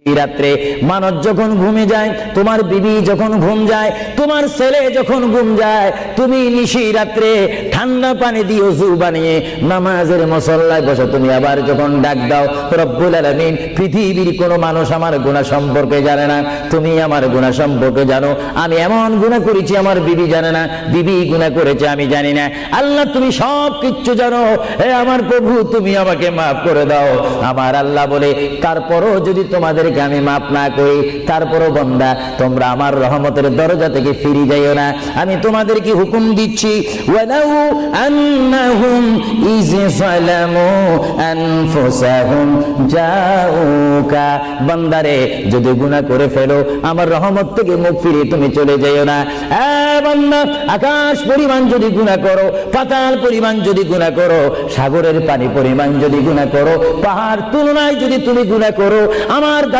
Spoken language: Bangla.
রাত্রে মানুষ যখন ঘুমে যায়, তোমার বিবি যখন ঘুম যায়, তোমার ছেলে যখন ঘুম যায়, তুমি নিশি রাত্রে ঠান্ডা পানি দিয়ে ওযু বানিয়ে নামাজের মুসল্লায় বসো। তুমি আবার যখন ডাক দাও রব্বুল আলামিন, পৃথিবীর কোনো মানুষ আমার গুনাহ সম্পর্কে জানে না, তুমি আমার গুনাহ সম্পর্কে জানো। আমি এমন গুনাহ করেছি আমার বিবি জানে না, বিবি গুনাহ করেছে আমি জানি না। আল্লাহ তুমি সব কিচ্ছু জানো, হে আমার প্রভু তুমি আমাকে মাফ করে দাও। আমার আল্লাহ বলে, তারপরও যদি তোমাদের আমি মাফ না করি, তারপরও বান্দা তোমরা আমার রহমতের দরজা থেকে ফিরে যাইও না। আমি তোমাদেরকে হুকুম দিচ্ছি, ওয়ালাউ আন্নাহুম ইয যালামু আনফুসাহুম জাউকা, বান্দারে যদি গুনাহ করে ফেলো আমার রহমত থেকে মুখ ফিরিয়ে তুমি চলে যাইও না। বান্দা, আকাশ পরিমাণ যদি গুনাহ করো, পাতাল পরিমাণ যদি গুনাহ করো, সাগরের পানি পরিমাণ যদি গুনাহ করো, পাহাড় তুলনায় যদি তুমি গুনাহ করো, আমার